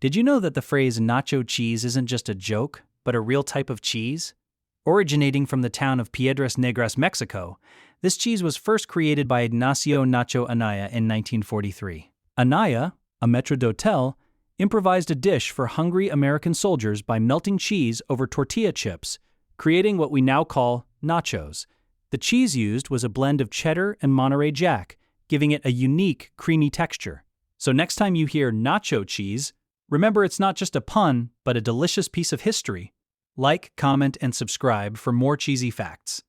Did you know that the phrase nacho cheese isn't just a joke, but a real type of cheese? Originating from the town of Piedras Negras, Mexico, this cheese was first created by Ignacio Nacho Anaya in 1943. Anaya, a maître d'hôtel, improvised a dish for hungry American soldiers by melting cheese over tortilla chips, creating what we now call nachos. The cheese used was a blend of cheddar and Monterey Jack, giving it a unique, creamy texture. So next time you hear nacho cheese, remember it's not just a pun, but a delicious piece of history. Like, comment, and subscribe for more cheesy facts.